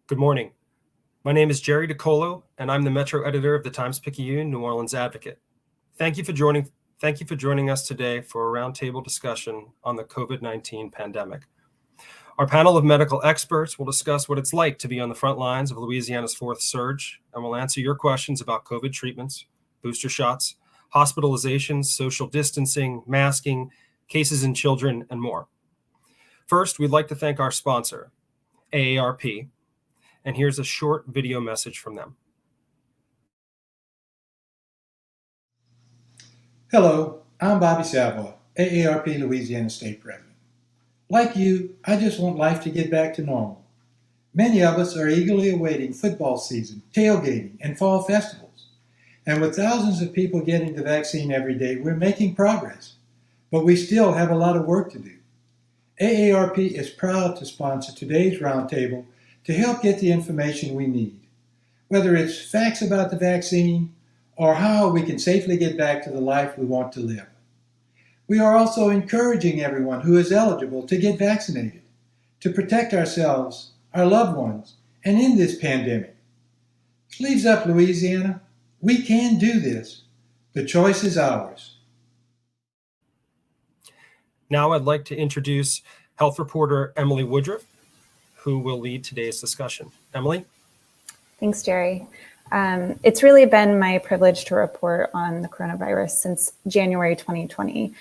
Good morning. My name is Jerry DiColo, and I'm the Metro Editor of the Times-Picayune New Orleans Advocate. Thank you for joining us today for a roundtable discussion on the COVID-19 pandemic. Our panel of medical experts will discuss what it's like to be on the front lines of Louisiana's fourth surge, and will answer your questions about COVID treatments, booster shots, hospitalizations, social distancing, masking, cases in children, and more. First, we'd like to thank our sponsor, AARP, and here's a short video message from them. Hello, I'm Bobby Savoy, AARP Louisiana State President. Like you, I just want life to get back to normal. Many of us are eagerly awaiting football season, tailgating, and fall festivals. And with thousands of people getting the vaccine every day, we're making progress. But we still have a lot of work to do. AARP is proud to sponsor today's roundtable to help get the information we need, whether it's facts about the vaccine or how we can safely get back to the life we want to live. We are also encouraging everyone who is eligible to get vaccinated, to protect ourselves, our loved ones, and end this pandemic. Sleeves up, Louisiana. We can do this. The choice is ours. Now I'd like to introduce health reporter Emily Woodruff, who will lead today's discussion. Emily? Thanks, Jerry. It's really been my privilege to report on the coronavirus since January 2020.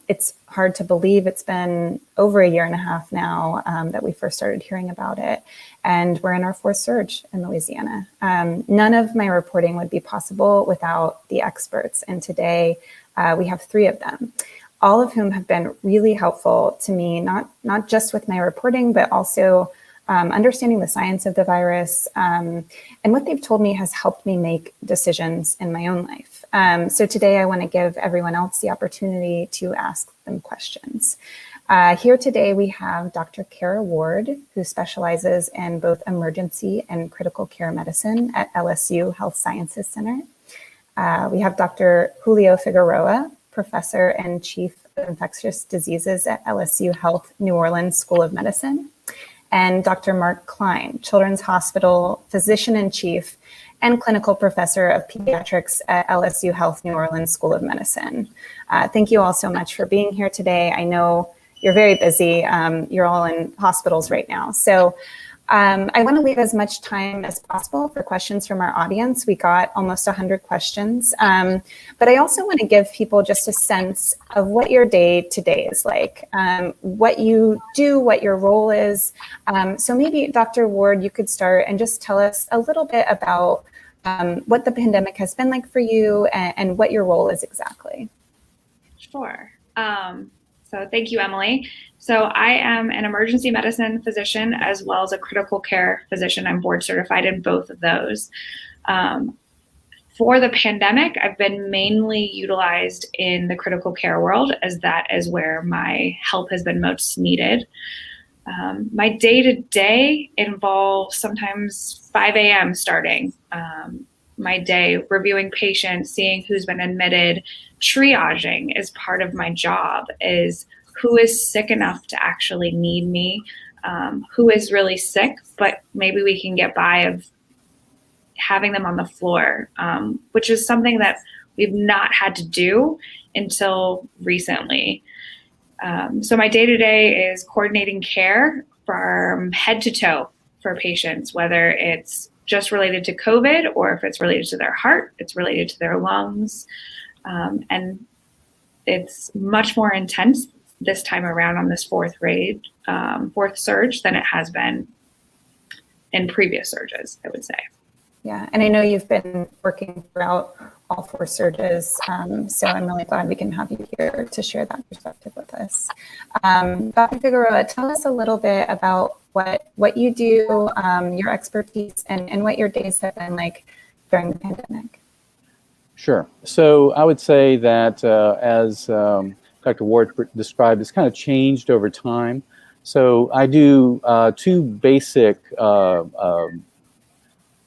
It's hard to believe it's been over a year and a half now that we first started hearing about it, and we're in our fourth surge in Louisiana. None of my reporting would be possible without the experts, and today we have three of them, all of whom have been really helpful to me, not just with my reporting, but also understanding the science of the virus. And what they've told me has helped me make decisions in my own life. So today I want to give everyone else the opportunity to ask them questions. Here today we have Dr. Kara Ward, who specializes in both emergency and critical care medicine at LSU Health Sciences Center. We have Dr. Julio Figueroa, Professor and Chief of Infectious Diseases at LSU Health New Orleans School of Medicine, and Dr. Mark Klein, Children's Hospital Physician-in-Chief and Clinical Professor of Pediatrics at LSU Health New Orleans School of Medicine. Thank you all so much for being here today. I know you're very busy. You're all in hospitals right now. So I want to leave as much time as possible for questions from our audience. We got almost 100 questions, but I also want to give people just a sense of what your day to day is like, what you do, what your role is. So maybe Dr. Ward, you could start and just tell us a little bit about what the pandemic has been like for you and what your role is exactly. Sure. So thank you, Emily. So I am an emergency medicine physician as well as a critical care physician. I'm board certified in both of those. For the pandemic, I've been mainly utilized in the critical care world, as that is where my help has been most needed. My day-to-day involves sometimes 5 a.m. starting my day, reviewing patients, seeing who's been admitted. Triaging is part of my job, is who is sick enough to actually need me, who is really sick, but maybe we can get by of having them on the floor, which is something that we've not had to do until recently. So my day-to-day is coordinating care from head to toe for patients, whether it's just related to COVID or if it's related to their heart, it's related to their lungs. And it's much more intense this time around on this fourth surge than it has been in previous surges, I would say. Yeah, and I know you've been working throughout all four surges, so I'm really glad we can have you here to share that perspective with us. Dr. Figueroa, tell us a little bit about what you do, your expertise, and what your days have been like during the pandemic. Sure. So I would say that as Dr. Ward described, it's kind of changed over time. So I do two basic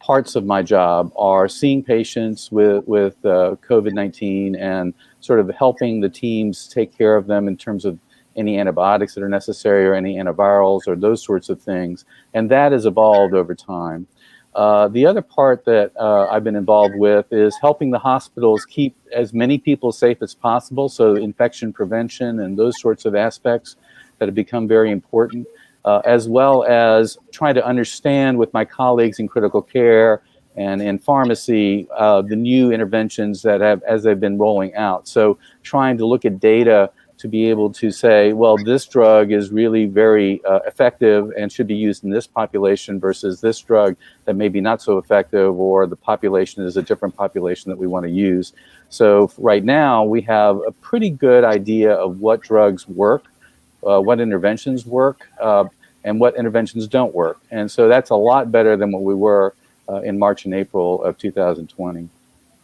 parts of my job are seeing patients with COVID-19 and sort of helping the teams take care of them in terms of any antibiotics that are necessary or any antivirals or those sorts of things. And that has evolved over time. The other part that I've been involved with is helping the hospitals keep as many people safe as possible. So infection prevention and those sorts of aspects that have become very important, as well as trying to understand with my colleagues in critical care and in pharmacy, the new interventions that have, as they've been rolling out. So trying to look at data to be able to say, well, this drug is really very effective and should be used in this population versus this drug that may be not so effective, or the population is a different population that we want to use. So right now we have a pretty good idea of what drugs work, what interventions work, and what interventions don't work. And so that's a lot better than what we were in March and April of 2020.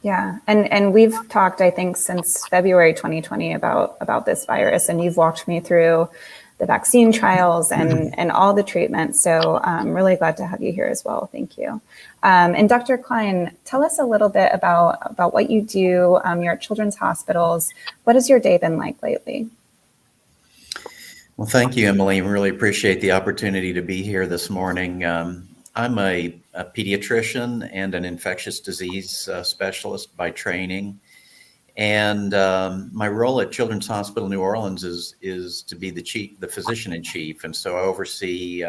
Yeah, and we've talked, I think, since February 2020 about this virus, and you've walked me through the vaccine trials and all the treatments. So I'm really glad to have you here as well. Thank you. And Dr. Klein, tell us a little bit about what you do. You're at children's hospitals. What has your day been like lately? Well, thank you, Emily. I really appreciate the opportunity to be here this morning. I'm a pediatrician and an infectious disease specialist by training. And my role at Children's Hospital New Orleans is to be the physician in chief. And so I oversee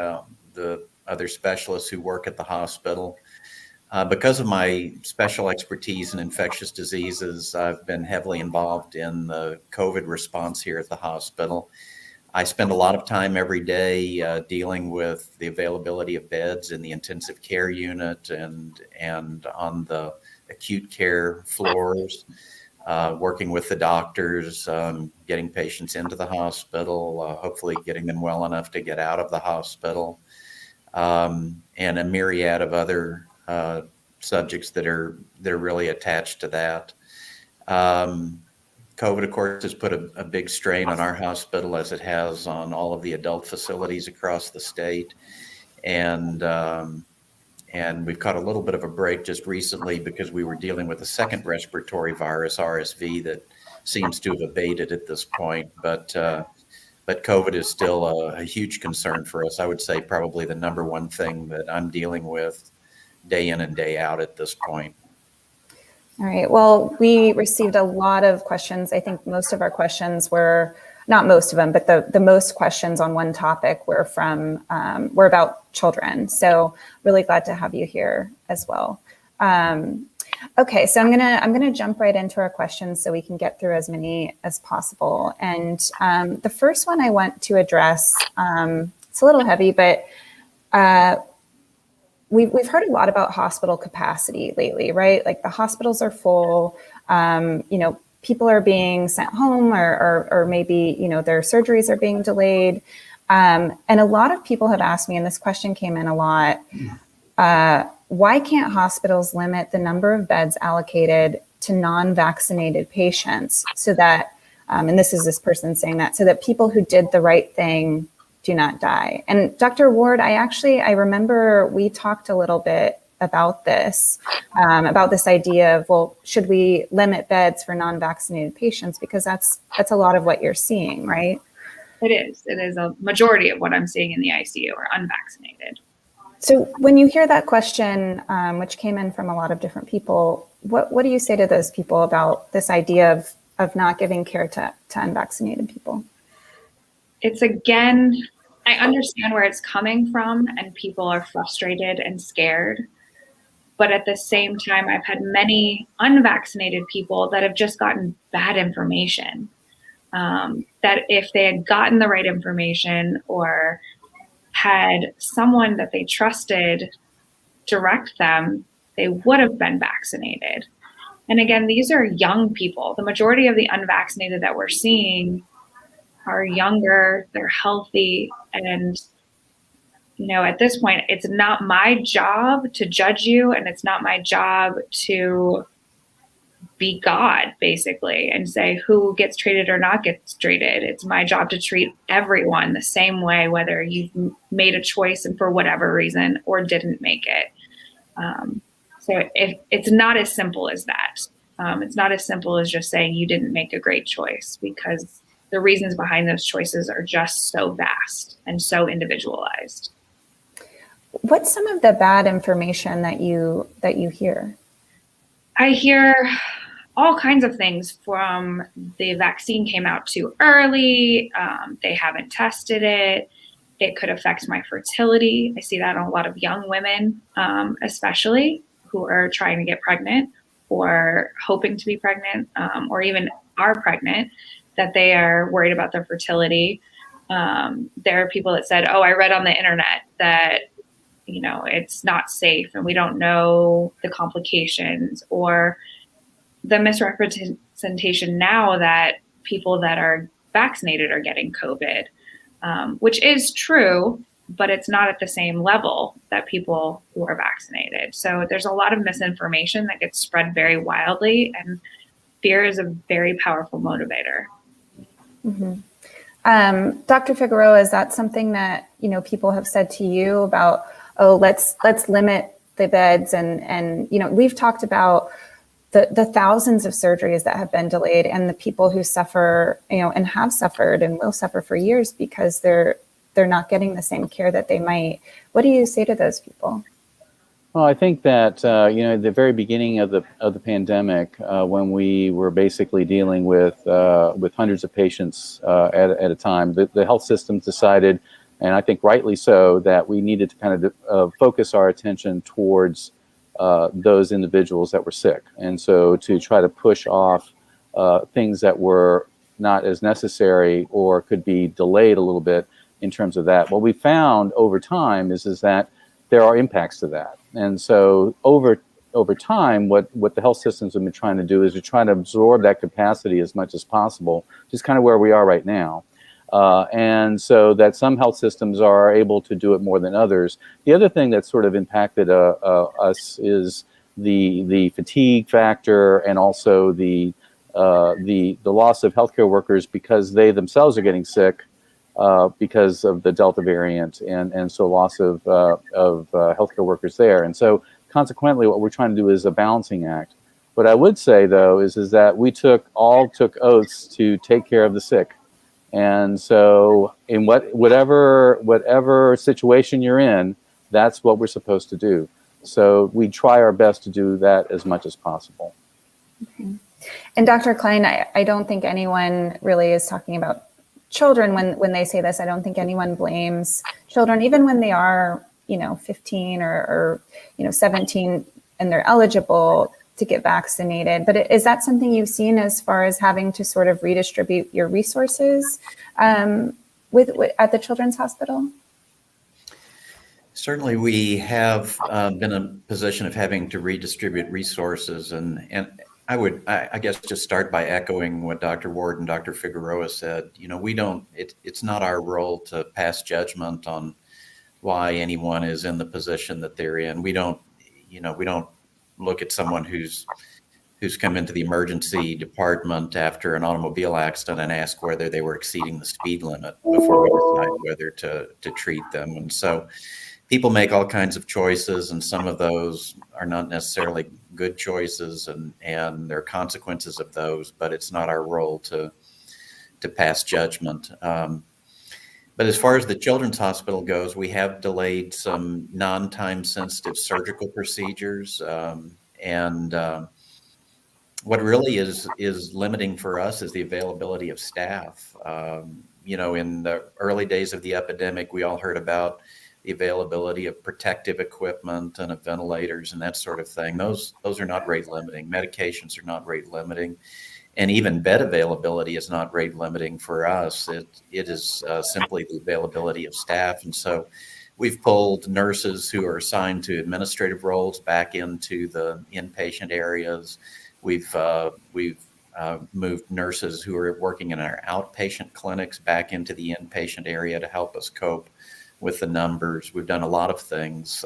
the other specialists who work at the hospital. Because of my special expertise in infectious diseases, I've been heavily involved in the COVID response here at the hospital. I spend a lot of time every day dealing with the availability of beds in the intensive care unit and on the acute care floors, working with the doctors, getting patients into the hospital, hopefully getting them well enough to get out of the hospital, and a myriad of other subjects that are really attached to that. COVID, of course, has put a big strain on our hospital, as it has on all of the adult facilities across the state. And we've caught a little bit of a break just recently because we were dealing with a second respiratory virus, RSV, that seems to have abated at this point. But COVID is still a huge concern for us. I would say probably the number one thing that I'm dealing with day in and day out at this point. All right. Well, we received a lot of questions. I think most of our questions were, not most of them, but the most questions on one topic were were about children. So really glad to have you here as well. Okay, so I'm gonna jump right into our questions so we can get through as many as possible. And the first one I want to address, it's a little heavy, but We've heard a lot about hospital capacity lately, right? Like the hospitals are full, people are being sent home or maybe, their surgeries are being delayed. And a lot of people have asked me, and this question came in a lot, why can't hospitals limit the number of beds allocated to non-vaccinated patients so that, and this is this person saying that, so that people who did the right thing do not die? And Dr. Ward, I remember we talked a little bit about this idea of, well, should we limit beds for non-vaccinated patients? Because that's a lot of what you're seeing, right? It is a majority of what I'm seeing in the ICU are unvaccinated. So when you hear that question, which came in from a lot of different people, what do you say to those people about this idea of not giving care to unvaccinated people? It's, again, I understand where it's coming from, and people are frustrated and scared. But at the same time, I've had many unvaccinated people that have just gotten bad information. That if they had gotten the right information or had someone that they trusted direct them, they would have been vaccinated. And again, these are young people. The majority of the unvaccinated that we're seeing are younger, they're healthy, and at this point, it's not my job to judge you, and it's not my job to be God, basically, and say who gets treated or not gets treated. It's my job to treat everyone the same way, whether you've made a choice and for whatever reason or didn't make it. So it's not as simple as that. It's not as simple as just saying you didn't make a great choice, because the reasons behind those choices are just so vast and so individualized. What's some of the bad information that you hear? I hear all kinds of things from the vaccine came out too early, they haven't tested it, it could affect my fertility. I see that in a lot of young women, especially who are trying to get pregnant or hoping to be pregnant, or even are pregnant, that they are worried about their fertility. There are people that said, oh, I read on the internet that, it's not safe and we don't know the complications, or the misrepresentation now that people that are vaccinated are getting COVID, which is true, but it's not at the same level that people who are vaccinated. So there's a lot of misinformation that gets spread very wildly, and fear is a very powerful motivator. Mm-hmm. Dr. Figueroa, is that something that, people have said to you about, oh, let's limit the beds, and we've talked about the thousands of surgeries that have been delayed, and the people who suffer, and have suffered and will suffer for years because they're not getting the same care that they might. What do you say to those people? Well, I think that at the very beginning of the pandemic, when we were basically dealing with hundreds of patients at a time, the health systems decided, and I think rightly so, that we needed to kind of focus our attention towards those individuals that were sick, and so to try to push off things that were not as necessary or could be delayed a little bit in terms of that. What we found over time is that there are impacts to that. And so over time, what the health systems have been trying to do is to try to absorb that capacity as much as possible, which is kind of where we are right now. And so that some health systems are able to do it more than others. The other thing that sort of impacted us is the fatigue factor, and also the loss of healthcare workers because they themselves are getting sick because of the Delta variant, and so loss of healthcare workers there. And so consequently, what we're trying to do is a balancing act. What I would say, though, is that we took oaths to take care of the sick. And so in whatever situation you're in, that's what we're supposed to do. So we try our best to do that as much as possible. Okay. And Dr. Klein, I don't think anyone really is talking about children when they say this. I don't think anyone blames children, even when they are, 15 or 17 and they're eligible to get vaccinated. But is that something you've seen as far as having to sort of redistribute your resources at the Children's Hospital? Certainly, we have been in a position of having to redistribute resources, and I guess just start by echoing what Dr. Ward and Dr. Figueroa said. It's not our role to pass judgment on why anyone is in the position that they're in. We don't look at someone who's come into the emergency department after an automobile accident and ask whether they were exceeding the speed limit before we decide whether to treat them. And so people make all kinds of choices, and some of those are not necessarily good choices, and there are consequences of those, but it's not our role to pass judgment. But as far as the Children's Hospital goes, we have delayed some non-time sensitive surgical procedures. And what really is limiting for us is the availability of staff. In the early days of the epidemic, we all heard about the availability of protective equipment and of ventilators and that sort of thing. Those are not rate limiting. Medications are not rate limiting. And even bed availability is not rate limiting for us. It is simply the availability of staff. And so we've pulled nurses who are assigned to administrative roles back into the inpatient areas. We've moved nurses who are working in our outpatient clinics back into the inpatient area to help us cope with the numbers. We've done a lot of things,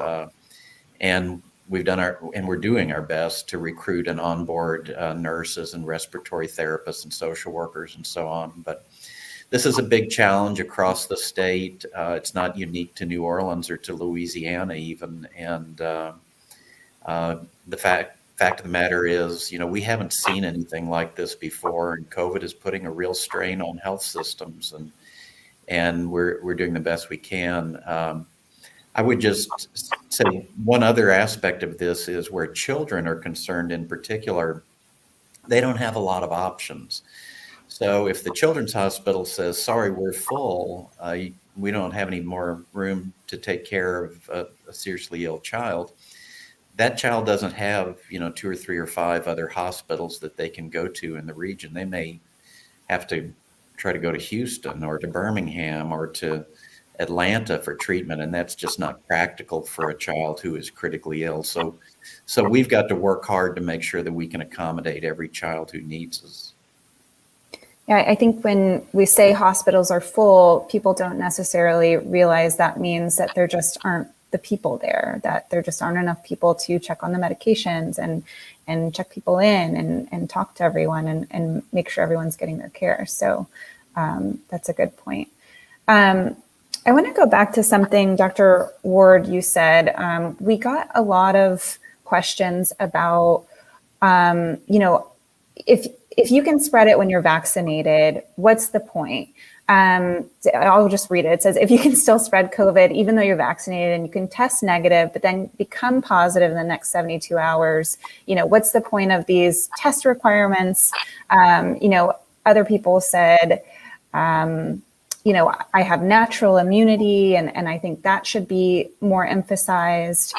and we're doing our best to recruit and onboard nurses and respiratory therapists and social workers and so on. But this is a big challenge across the state. It's not unique to New Orleans or to Louisiana even. And the fact fact of the matter is, we haven't seen anything like this before, and COVID is putting a real strain on health systems, and we're doing the best we can. I would just say one other aspect of this is where children are concerned in particular, they don't have a lot of options. So if the Children's Hospital says, sorry, we're full, we don't have any more room to take care of a seriously ill child, that child doesn't have, 2 or 3 or 5 other hospitals that they can go to in the region. They may have to try to go to Houston or to Birmingham or to Atlanta for treatment, and that's just not practical for a child who is critically ill. So we've got to work hard to make sure that we can accommodate every child who needs us. Yeah, I think when we say hospitals are full, people don't necessarily realize that means that there just aren't the people there, that there just aren't enough people to check on the medications and check people in and talk to everyone and make sure everyone's getting their care. So that's a good point. I want to go back to something, Dr. Ward, you said. We got a lot of questions about, if you can spread it when you're vaccinated, what's the point? I'll just read it. It says, if you can still spread COVID, even though you're vaccinated, and you can test negative, but then become positive in the next 72 hours, what's the point of these test requirements? Other people said, I have natural immunity, and I think that should be more emphasized.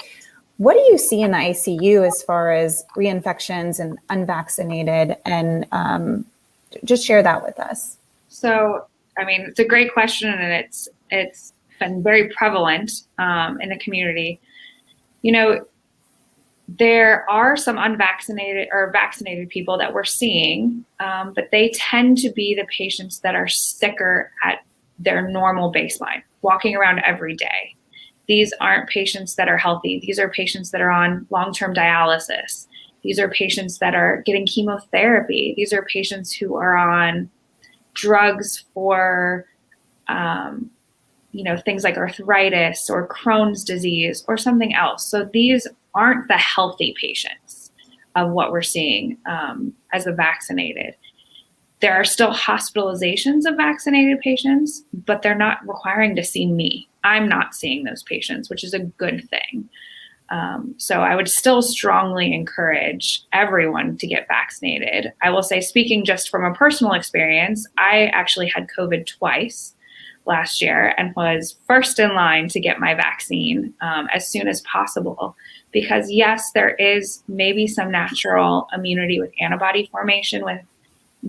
What do you see in the ICU as far as reinfections and unvaccinated? And just share that with us. So, it's a great question, and it's been very prevalent in the community. There are some unvaccinated or vaccinated people that we're seeing, but they tend to be the patients that are sicker at their normal baseline, walking around every day. These aren't patients that are healthy. These are patients that are on long-term dialysis. These are patients that are getting chemotherapy. These are patients who are on drugs for, things like arthritis or Crohn's disease or something else. So these aren't the healthy patients of what we're seeing as the vaccinated. There are still hospitalizations of vaccinated patients, but they're not requiring to see me. I'm not seeing those patients, which is a good thing. So I would still strongly encourage everyone to get vaccinated. I will say, speaking just from a personal experience, I actually had COVID twice last year and was first in line to get my vaccine as soon as possible. Because yes, there is maybe some natural immunity with antibody formation with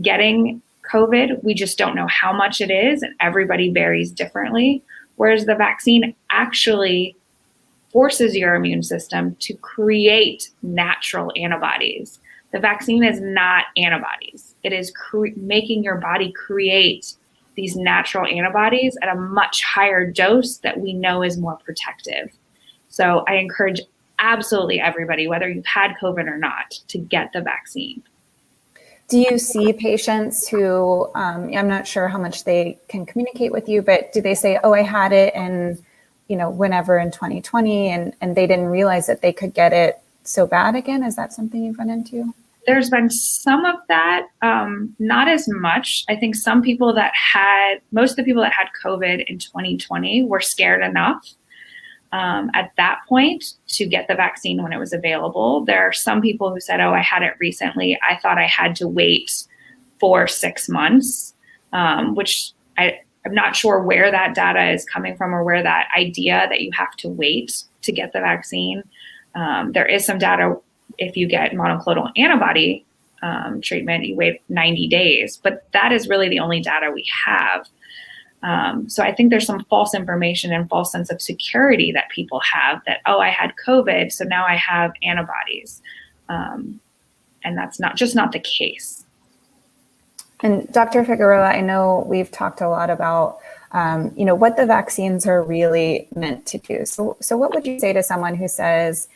getting COVID. We just don't know how much it is, and everybody varies differently. Whereas the vaccine actually forces your immune system to create natural antibodies. The vaccine is not antibodies. It is making your body create these natural antibodies at a much higher dose that we know is more protective. So I encourage absolutely everybody, whether you've had COVID or not, to get the vaccine. Do you see patients who, I'm not sure how much they can communicate with you, but do they say, oh, I had it and, whenever in 2020 and they didn't realize that they could get it so bad again? Is that something you've run into? There's been some of that, not as much. I think most of the people that had COVID in 2020 were scared enough at that point to get the vaccine when it was available. There are some people who said, oh, I had it recently. I thought I had to wait for 6 months, which I'm not sure where that data is coming from or where that idea that you have to wait to get the vaccine. There is some data, if you get monoclonal antibody treatment, you wait 90 days, but that is really the only data we have. So I think there's some false information and false sense of security that people have that, oh, I had COVID, so now I have antibodies. And that's not the case. And Dr. Figueroa, I know we've talked a lot about, what the vaccines are really meant to do. So what would you say to someone who says,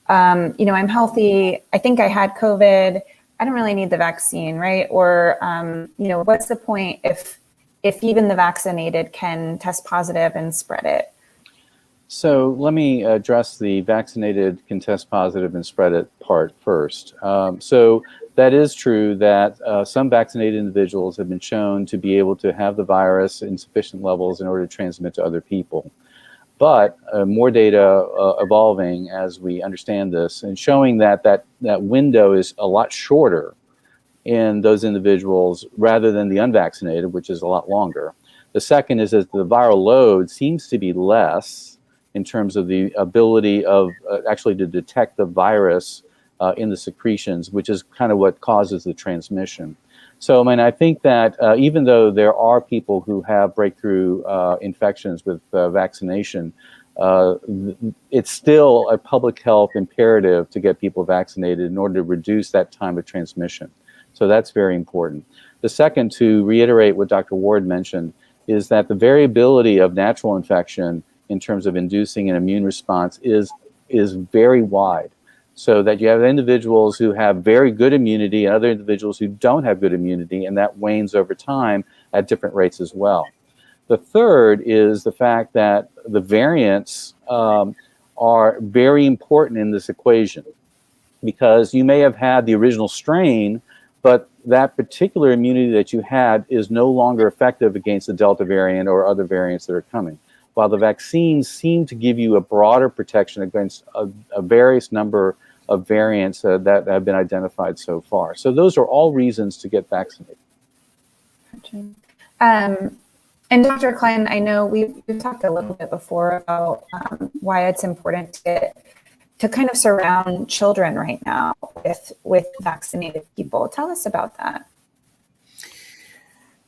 I'm healthy, I think I had COVID, I don't really need the vaccine, right? Or, what's the point if even the vaccinated can test positive and spread it? So let me address the vaccinated can test positive and spread it part first. So that is true that some vaccinated individuals have been shown to be able to have the virus in sufficient levels in order to transmit to other people. But more data evolving as we understand this and showing that window is a lot shorter in those individuals rather than the unvaccinated, which is a lot longer. The second is that the viral load seems to be less in terms of the ability of actually to detect the virus in the secretions, which is kind of what causes the transmission. So, I mean, I think that even though there are people who have breakthrough infections with vaccination, it's still a public health imperative to get people vaccinated in order to reduce that time of transmission. So that's very important. The second, to reiterate what Dr. Ward mentioned, is that the variability of natural infection in terms of inducing an immune response is very wide. So that you have individuals who have very good immunity and other individuals who don't have good immunity, and that wanes over time at different rates as well. The third is the fact that the variants are very important in this equation, because you may have had the original strain, but that particular immunity that you had is no longer effective against the Delta variant or other variants that are coming. While the vaccines seem to give you a broader protection against a various number of variants that have been identified so far. So those are all reasons to get vaccinated. And Dr. Klein, I know we've talked a little bit before about why it's important to kind of surround children right now with vaccinated people. Tell us about that.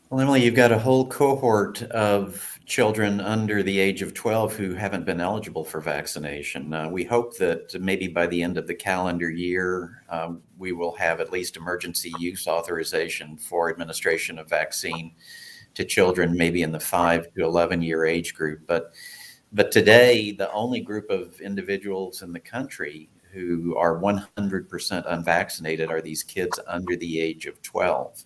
Well, Emily, you've got a whole cohort of children under the age of 12 who haven't been eligible for vaccination. We hope that maybe by the end of the calendar year, we will have at least emergency use authorization for administration of vaccine to children, maybe in the 5 to 11 year age group. But today, the only group of individuals in the country who are 100% unvaccinated are these kids under the age of 12.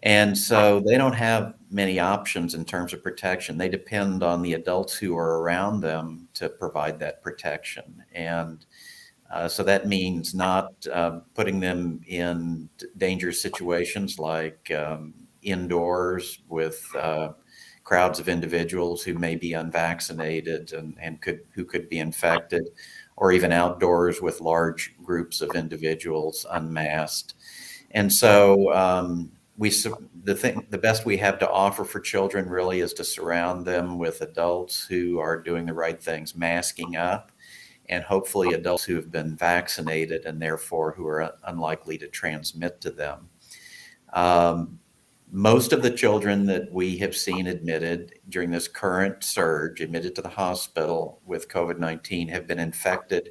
And so they don't have many options in terms of protection. They depend on the adults who are around them to provide that protection. And so that means not putting them in dangerous situations like indoors with crowds of individuals who may be unvaccinated and who could be infected, or even outdoors with large groups of individuals unmasked. And so the best we have to offer for children really is to surround them with adults who are doing the right things, masking up, and hopefully adults who have been vaccinated and therefore who are unlikely to transmit to them. Most of the children that we have seen admitted during this current surge, admitted to the hospital with COVID-19, have been infected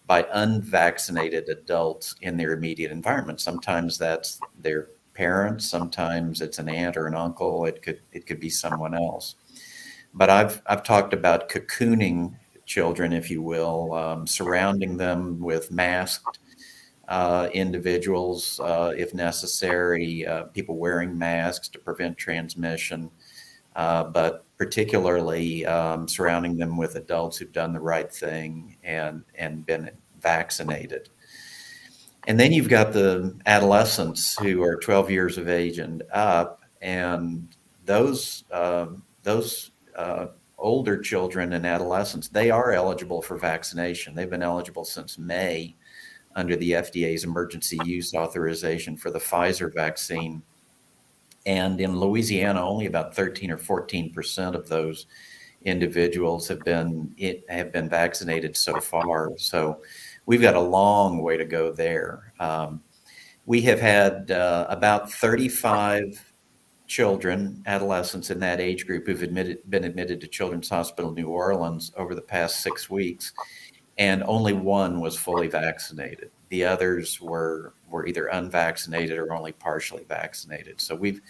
by unvaccinated adults in their immediate environment. Sometimes that's their parents, sometimes it's an aunt or an uncle, it could be someone else. But I've talked about cocooning children, if you will, surrounding them with masked individuals, if necessary, people wearing masks to prevent transmission, but particularly surrounding them with adults who've done the right thing and been vaccinated. And then you've got the adolescents who are 12 years of age and up, and those older children and adolescents, they are eligible for vaccination. They've been eligible since May under the FDA's emergency use authorization for the Pfizer vaccine. And in Louisiana, only about 13 or 14% of those individuals have been vaccinated so far. So we've got a long way to go there. We have had about 35 children, adolescents in that age group who've been admitted to Children's Hospital New Orleans over the past 6 weeks, and only one was fully vaccinated. The others were either unvaccinated or only partially vaccinated. So we've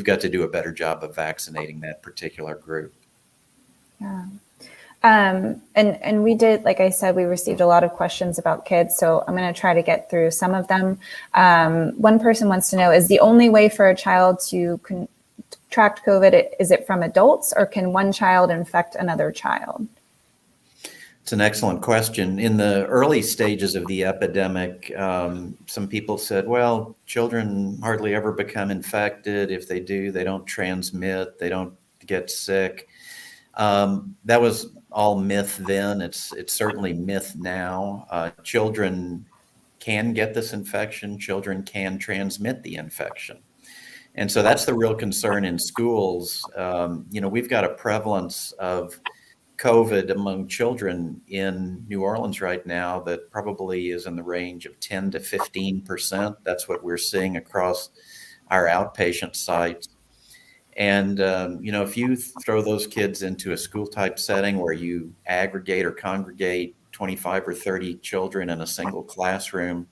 got to do a better job of vaccinating that particular group. Yeah. And we did, like I said, we received a lot of questions about kids, so I'm going to try to get through some of them. One person wants to know, is the only way for a child to contract COVID, is it from adults, or can one child infect another child? It's an excellent question. In the early stages of the epidemic, some people said, well, children hardly ever become infected. If they do, they don't transmit, they don't get sick. That was all myth then. It's certainly myth now. Children can get this infection. Children can transmit the infection. And so that's the real concern in schools. We've got a prevalence of COVID among children in New Orleans right now that probably is in the range of 10 to 15%. That's what we're seeing across our outpatient sites. And, if you throw those kids into a school type setting where you aggregate or congregate 25 or 30 children in a single classroom,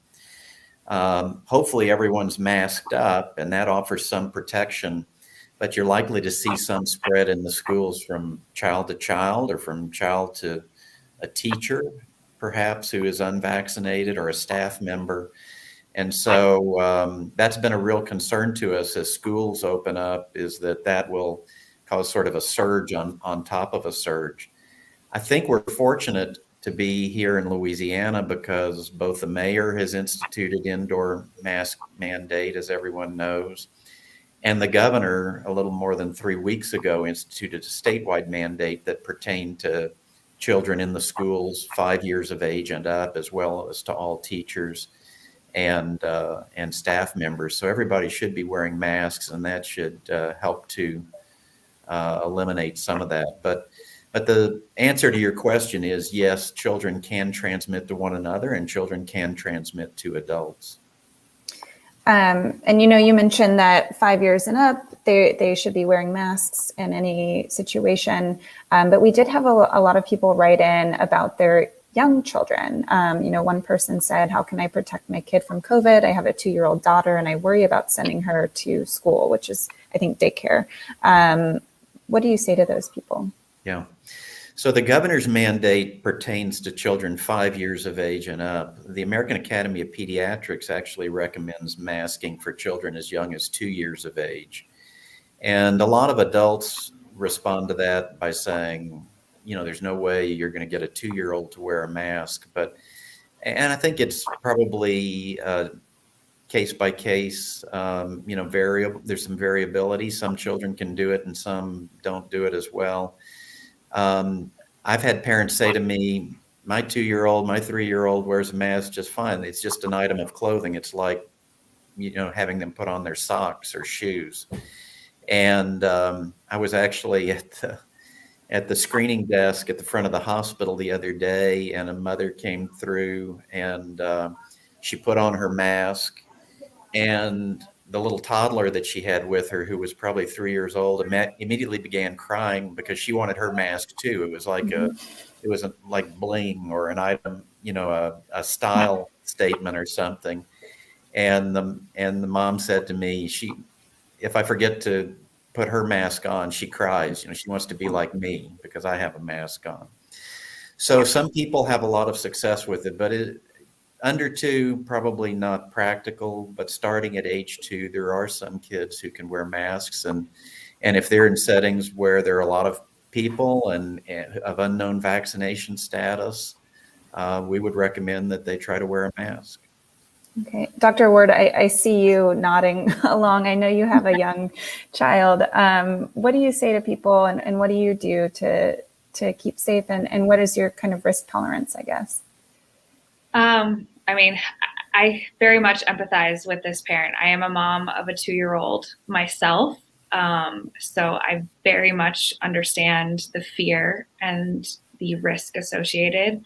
hopefully everyone's masked up and that offers some protection. But you're likely to see some spread in the schools from child to child or from child to a teacher, perhaps, who is unvaccinated or a staff member. And so that's been a real concern to us as schools open up, is that will cause sort of a surge on top of a surge. I think we're fortunate to be here in Louisiana because both the mayor has instituted indoor mask mandate, as everyone knows, and the governor, a little more than 3 weeks ago, instituted a statewide mandate that pertained to children in the schools 5 years of age and up, as well as to all teachers and staff members. So everybody should be wearing masks, and that should help to eliminate some of that. But the answer to your question is yes, children can transmit to one another, and children can transmit to adults. And you mentioned that 5 years and up, they should be wearing masks in any situation. But we did have a lot of people write in about their young children. One person said, how can I protect my kid from COVID? I have a 2-year-old daughter and I worry about sending her to school, which is, I think, daycare. What do you say to those people? Yeah. So the governor's mandate pertains to children 5 years of age and up. The American Academy of Pediatrics actually recommends masking for children as young as 2 years of age. And a lot of adults respond to that by saying, there's no way you're going to get a 2-year-old to wear a mask. And I think it's probably case by case, variable. There's some variability. Some children can do it and some don't do it as well. I've had parents say to me, my 2-year-old, my 3-year-old wears a mask just fine. It's just an item of clothing. It's like, having them put on their socks or shoes. And I was actually at the screening desk at the front of the hospital the other day, and a mother came through and she put on her mask, and the little toddler that she had with her, who was probably 3 years old, immediately began crying because she wanted her mask too. It was like like bling or an item, a style statement or something. And the mom said to me, if I forget to put her mask on, she cries. She wants to be like me because I have a mask on. So some people have a lot of success with it, but under 2, probably not practical, but starting at age 2, there are some kids who can wear masks. And if they're in settings where there are a lot of people and of unknown vaccination status, we would recommend that they try to wear a mask. Okay. Dr. Ward, I see you nodding along. I know you have a young child. What do you say to people and what do you do to keep safe? And what is your kind of risk tolerance, I guess? I very much empathize with this parent. I am a mom of a 2-year-old myself. So I very much understand the fear and the risk associated.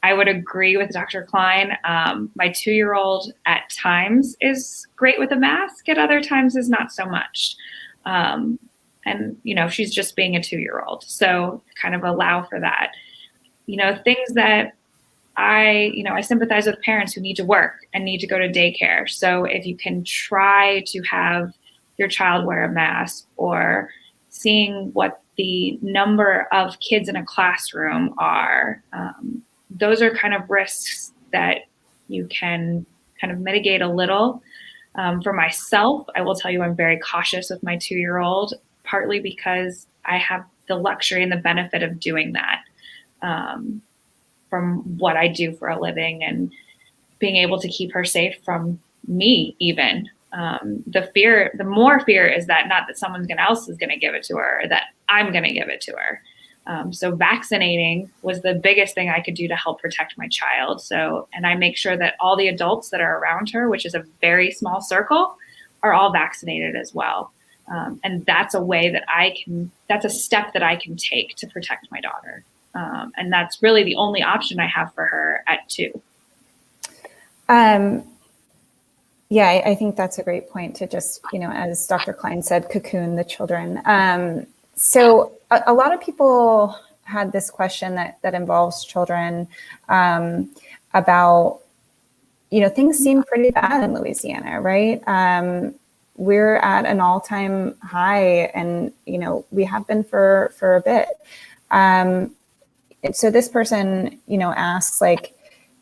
I would agree with Dr. Klein. My 2-year-old at times is great with a mask, at other times is not so much. And, she's just being a 2-year-old. So kind of allow for that. Things that I sympathize with parents who need to work and need to go to daycare. So if you can try to have your child wear a mask, or seeing what the number of kids in a classroom are, those are kind of risks that you can kind of mitigate a little. For myself, I will tell you I'm very cautious with my 2-year-old, partly because I have the luxury and the benefit of doing that. from what I do for a living, and being able to keep her safe from me even. The more fear is that not that someone else is going to give it to her, or that I'm going to give it to her. So vaccinating was the biggest thing I could do to help protect my child. And I make sure that all the adults that are around her, which is a very small circle, are all vaccinated as well. And that's a way that that's a step that I can take to protect my daughter. And that's really the only option I have for her at 2. Yeah, I think that's a great point to just, as Dr. Klein said, cocoon the children. So a lot of people had this question that involves children about, things seem pretty bad in Louisiana, right? We're at an all-time high, and, we have been for a bit. So this person, asks,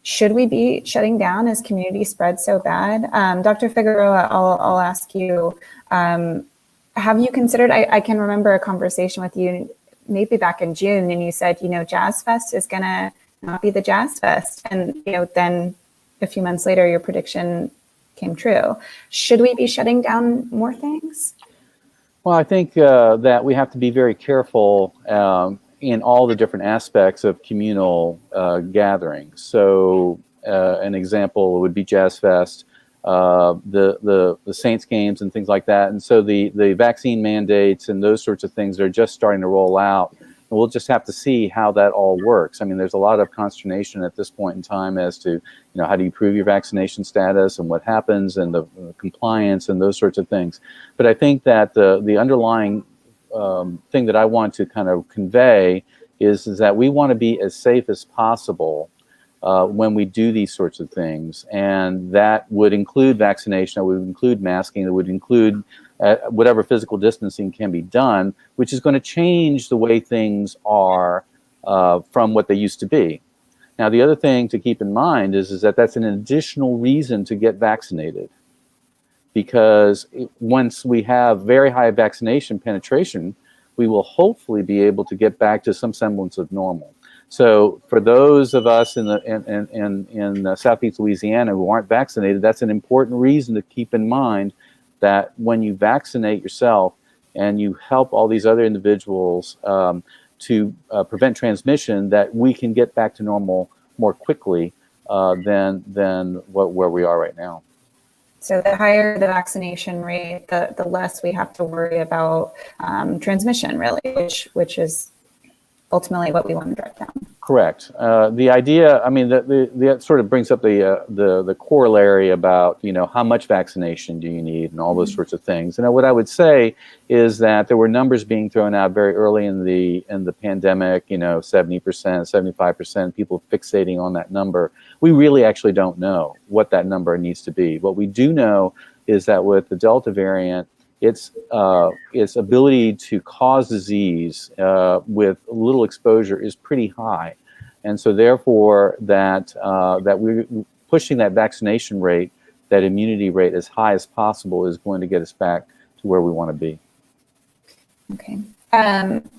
should we be shutting down as community spread so bad? Dr. Figueroa, I'll ask you, have you considered, I can remember a conversation with you maybe back in June, and you said, Jazz Fest is gonna not be the Jazz Fest. And, then a few months later, your prediction came true. Should we be shutting down more things? Well, I think that we have to be very careful in all the different aspects of communal gatherings. So an example would be Jazz Fest, the Saints games and things like that. And so the vaccine mandates and those sorts of things are just starting to roll out. And we'll just have to see how that all works. I mean, there's a lot of consternation at this point in time as to, how do you prove your vaccination status and what happens and the compliance and those sorts of things. But I think that the underlying thing that I want to kind of convey is that we want to be as safe as possible when we do these sorts of things. And that would include vaccination, that would include masking, that would include whatever physical distancing can be done, which is going to change the way things are from what they used to be. Now, the other thing to keep in mind is that that's an additional reason to get vaccinated. Because once we have very high vaccination penetration, we will hopefully be able to get back to some semblance of normal. So for those of us in Southeast Louisiana who aren't vaccinated, that's an important reason to keep in mind that when you vaccinate yourself and you help all these other individuals to prevent transmission, that we can get back to normal more quickly than where we are right now. So the higher the vaccination rate, the less we have to worry about transmission, really, which is ultimately what we want to drive down. Correct. The idea, I mean, that sort of brings up the corollary about, how much vaccination do you need and all those sorts of things. And what I would say is that there were numbers being thrown out very early in the pandemic, 70%, 75%, people fixating on that number. We really actually don't know what that number needs to be. What we do know is that with the Delta variant, its ability to cause disease with little exposure is pretty high, and so therefore that we're pushing that vaccination rate, that immunity rate as high as possible is going to get us back to where we want to be. Okay.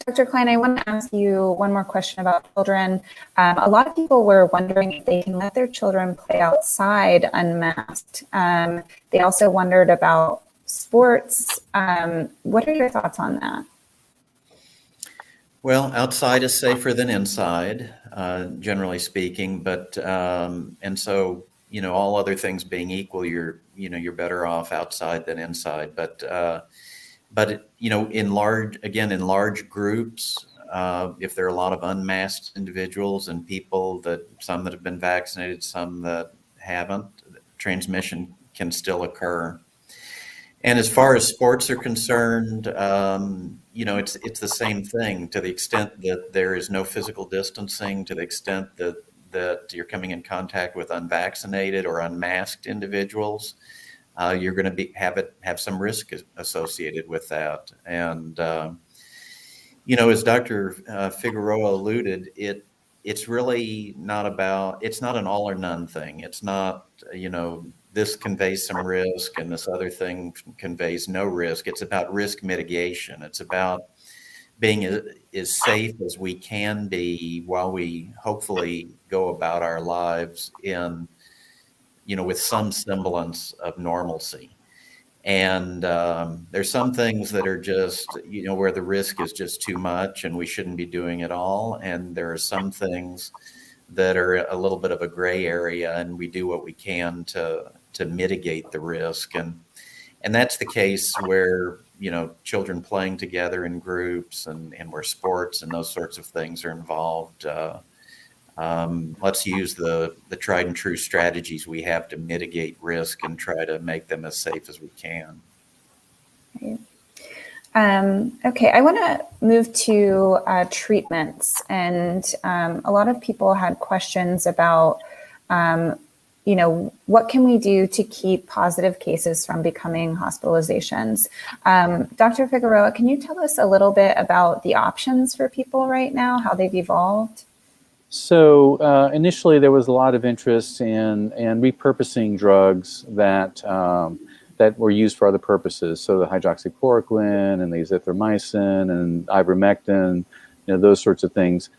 Dr. Klein, I want to ask you one more question about children. A lot of people were wondering if they can let their children play outside unmasked. They also wondered about sports. What are your thoughts on that? Well, outside is safer than inside, generally speaking. But and so, all other things being equal, you're better off outside than inside. But in large groups, if there are a lot of unmasked individuals and people some that have been vaccinated, some that haven't, transmission can still occur. And as far as sports are concerned, it's the same thing. To the extent that there is no physical distancing, to the extent that you're coming in contact with unvaccinated or unmasked individuals, you're going to have some risk associated with that. And as Dr. Figueroa alluded, it's really it's not an all or none thing. It's not this conveys some risk and this other thing conveys no risk. It's about risk mitigation. It's about being as safe as we can be while we hopefully go about our lives in, with some semblance of normalcy. And there's some things that are just, where the risk is just too much and we shouldn't be doing it all. And there are some things that are a little bit of a gray area, and we do what we can to mitigate the risk. And that's the case where, children playing together in groups and where sports and those sorts of things are involved. Let's use the tried and true strategies we have to mitigate risk and try to make them as safe as we can. Right. Okay, I want to move to treatments, and a lot of people had questions about, what can we do to keep positive cases from becoming hospitalizations? Dr. Figueroa, can you tell us a little bit about the options for people right now, how they've evolved? So initially, there was a lot of interest in repurposing drugs that were used for other purposes. So the hydroxychloroquine and the azithromycin and ivermectin, those sorts of things.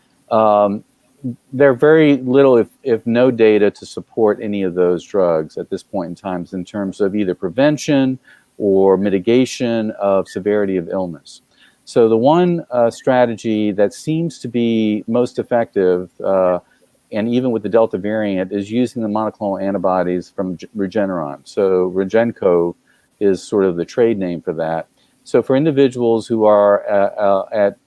There are very little, if no data to support any of those drugs at this point in time in terms of either prevention or mitigation of severity of illness. So the one strategy that seems to be most effective, and even with the Delta variant, is using the monoclonal antibodies from Regeneron. So Regencov is sort of the trade name for that. So for individuals who are at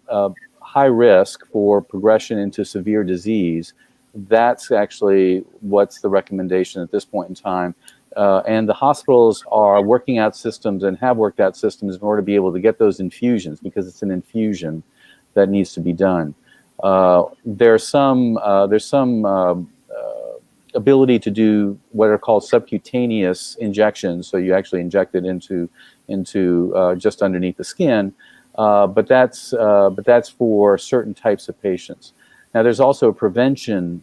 high risk for progression into severe disease, that's actually what's the recommendation at this point in time. And the hospitals are working out systems and have worked out systems in order to be able to get those infusions, because it's an infusion that needs to be done. There's some ability to do what are called subcutaneous injections. So you actually inject it into just underneath the skin, but that's for certain types of patients. Now there's also a prevention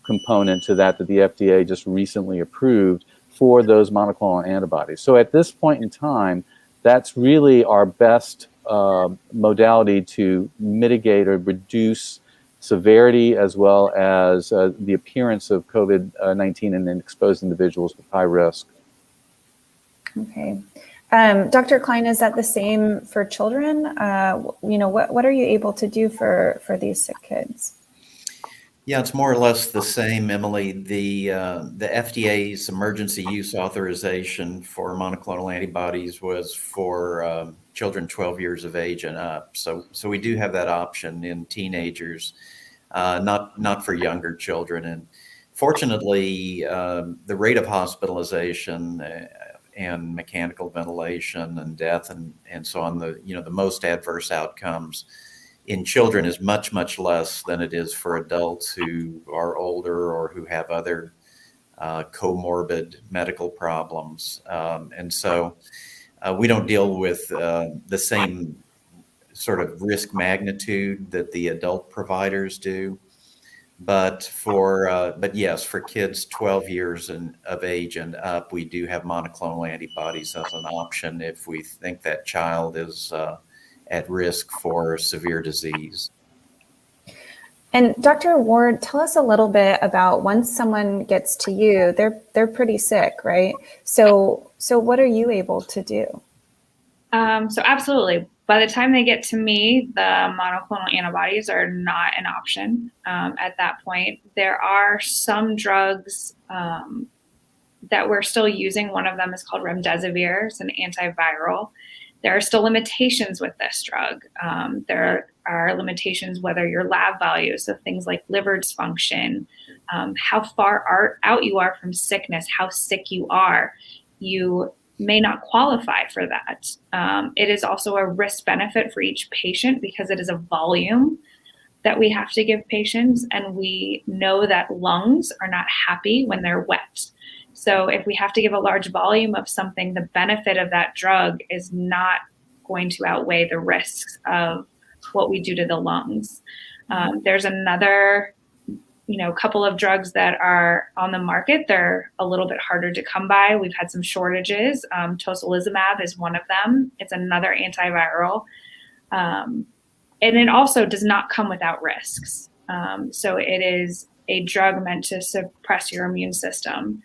component to that the FDA just recently approved for those monoclonal antibodies. So at this point in time, that's really our best modality to mitigate or reduce severity as well as the appearance of COVID-19 in exposed individuals with high risk. Okay. Dr. Klein, is that the same for children? What are you able to do for these sick kids? Yeah, it's more or less the same, Emily. The FDA's emergency use authorization for monoclonal antibodies was for children 12 years of age and up. So we do have that option in teenagers, not for younger children. And fortunately, the rate of hospitalization and mechanical ventilation and death and so on, the most adverse outcomes in children is much, much less than it is for adults who are older or who have other comorbid medical problems. And so we don't deal with the same sort of risk magnitude that the adult providers do. But yes, for kids 12 years of age and up, we do have monoclonal antibodies as an option if we think that child is at risk for severe disease. And Dr. Ward, tell us a little bit about once someone gets to you, they're pretty sick, right? So what are you able to do? So absolutely. By the time they get to me, the monoclonal antibodies are not an option at that point. There are some drugs that we're still using. One of them is called Remdezvir. It's an antiviral. There are still limitations with this drug. There are limitations whether your lab values, so things like liver dysfunction, how far out you are from sickness, how sick you are, you may not qualify for that. It is also a risk benefit for each patient because it is a volume that we have to give patients, and we know that lungs are not happy when they're wet. So if we have to give a large volume of something, the benefit of that drug is not going to outweigh the risks of what we do to the lungs. There's another, couple of drugs that are on the market. They're a little bit harder to come by. We've had some shortages. Tosalizumab is one of them. It's another antiviral. and it also does not come without risks. So it is a drug meant to suppress your immune system.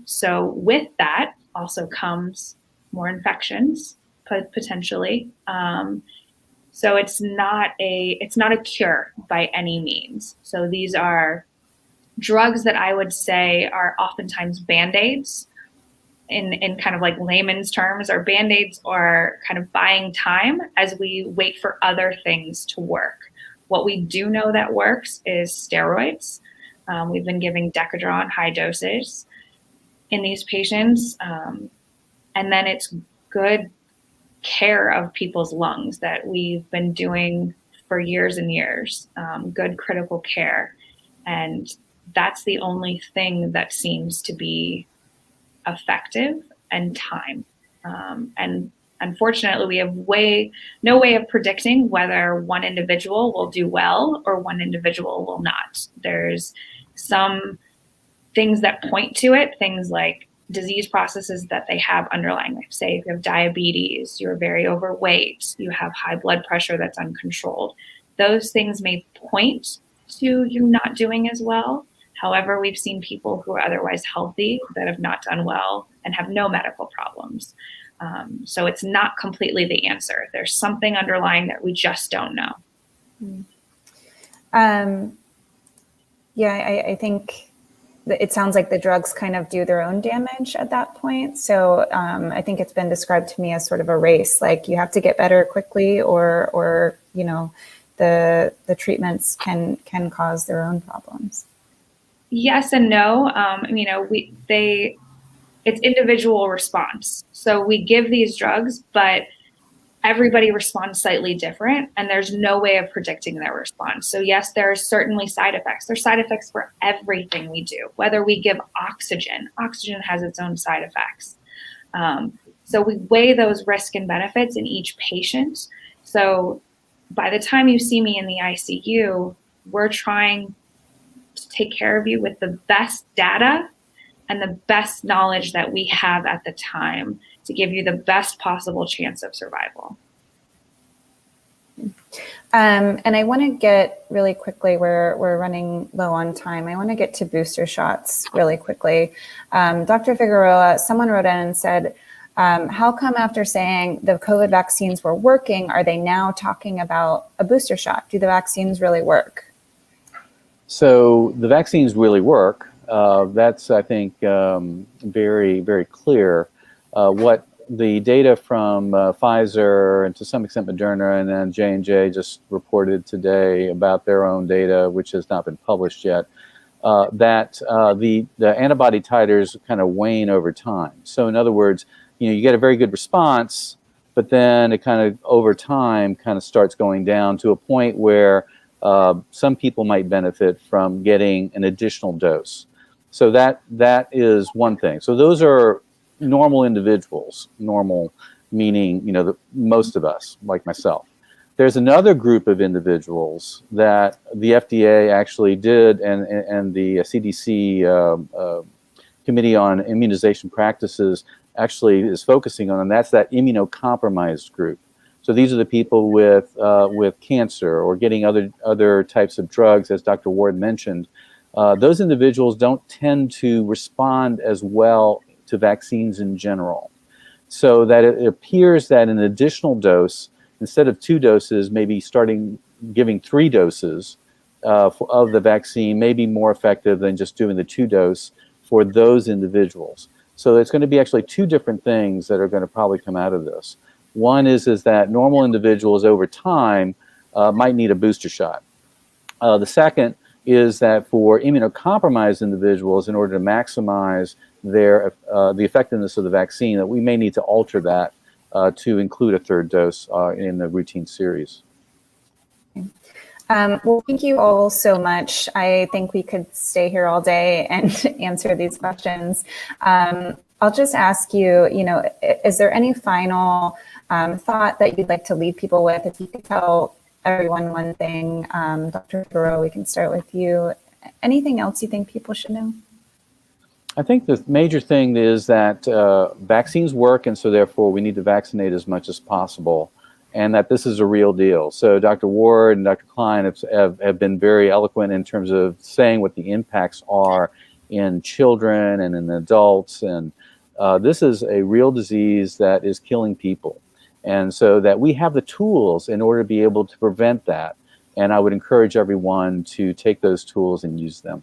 So with that also comes more infections, potentially. So it's not a cure by any means. So these are drugs that I would say are oftentimes Band-Aids. In kind of like layman's terms, our Band-Aids are kind of buying time as we wait for other things to work. What we do know that works is steroids. We've been giving Decadron high doses in these patients. And then it's good care of people's lungs that we've been doing for years and years, good critical care. And that's the only thing that seems to be effective, and time. And unfortunately, we have no way of predicting whether one individual will do well or one individual will not. There's some things that point to it, things like disease processes that they have underlying. Like say if you have diabetes, you're very overweight, you have high blood pressure that's uncontrolled. Those things may point to you not doing as well. However, we've seen people who are otherwise healthy that have not done well and have no medical problems. So it's not completely the answer. There's something underlying that we just don't know. I think it sounds like the drugs kind of do their own damage at that point. So I think it's been described to me as sort of a race, like you have to get better quickly or you know, the treatments can cause their own problems. Yes and no. It's individual response. So we give these drugs, but everybody responds slightly different, and there's no way of predicting their response. So yes, there are certainly side effects. There's side effects for everything we do. Whether we give oxygen has its own side effects. So we weigh those risks and benefits in each patient. So by the time you see me in the ICU, we're trying to take care of you with the best data and the best knowledge that we have at the time to give you the best possible chance of survival. And I want to get really quickly, we're running low on time. I want to get to booster shots really quickly. Dr. Figueroa, someone wrote in and said, how come after saying the COVID vaccines were working, are they now talking about a booster shot? Do the vaccines really work? So the vaccines really work. That's, I think, very, very clear. What the data from Pfizer and to some extent Moderna and then J&J just reported today about their own data, which has not been published yet, that the antibody titers kind of wane over time. So in other words, you get a very good response, but then it kind of over time kind of starts going down to a point where some people might benefit from getting an additional dose. So that is one thing. So those are normal individuals, normal meaning, most of us, like myself. There's another group of individuals that the FDA actually did, and the CDC Committee on Immunization Practices actually is focusing on, and that's that immunocompromised group. So these are the people with cancer or getting other types of drugs, as Dr. Ward mentioned. Those individuals don't tend to respond as well to vaccines in general. So that it appears that an additional dose, instead of 2 doses, maybe giving 3 doses of the vaccine may be more effective than just doing the 2 dose for those individuals. So it's going to be actually 2 different things that are going to probably come out of this. One is that normal individuals over time might need a booster shot. The second is that for immunocompromised individuals, in order to maximize the effectiveness of the vaccine, that we may need to alter that to include a 3rd dose in the routine series. Well, thank you all so much. I think we could stay here all day and answer these questions. I'll just ask you, is there any final thought that you'd like to leave people with? If you could tell everyone one thing, Dr. Figueroa, we can start with you. Anything else you think people should know? I think the major thing is that vaccines work, and so therefore we need to vaccinate as much as possible. and that this is a real deal. So Dr. Ward and Dr. Klein have been very eloquent in terms of saying what the impacts are in children and in adults. And this is a real disease that is killing people. And so that we have the tools in order to be able to prevent that. And I would encourage everyone to take those tools and use them.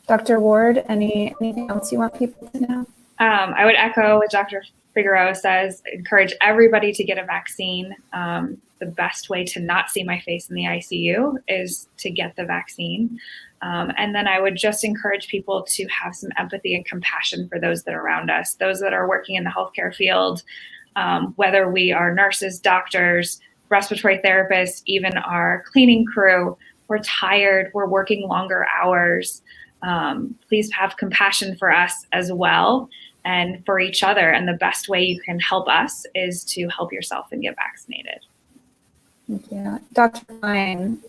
Dr. Ward, anything else you want people to know? I would echo what Dr. Figueroa says, encourage everybody to get a vaccine. The best way to not see my face in the ICU is to get the vaccine. And then I would just encourage people to have some empathy and compassion for those that are around us, those that are working in the healthcare field, whether we are nurses, doctors, respiratory therapists, even our cleaning crew. We're tired, we're working longer hours. Please have compassion for us as well and for each other. And the best way you can help us is to help yourself and get vaccinated. Thank you. Dr. Klein,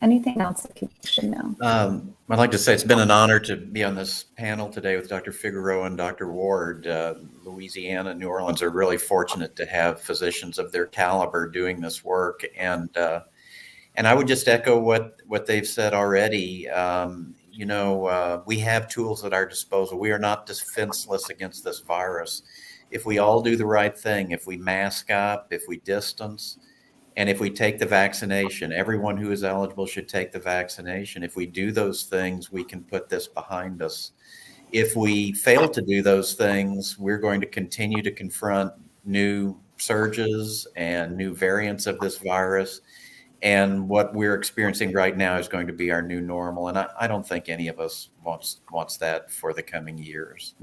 anything else that people should know? I'd like to say it's been an honor to be on this panel today with Dr. Figueroa and Dr. Ward. Louisiana and New Orleans are really fortunate to have physicians of their caliber doing this work. And I would just echo what they've said already. We have tools at our disposal. We are not defenseless against this virus. If we all do the right thing, if we mask up, if we distance, and if we take the vaccination, everyone who is eligible should take the vaccination. If we do those things, we can put this behind us. If we fail to do those things, we're going to continue to confront new surges and new variants of this virus. And what we're experiencing right now is going to be our new normal. And I don't think any of us wants that for the coming years.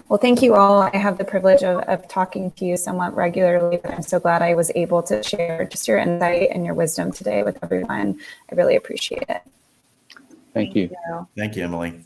Well, thank you all. I have the privilege of talking to you somewhat regularly, but I'm so glad I was able to share just your insight and your wisdom today with everyone. I really appreciate it. Thank you. Thank you, Emily.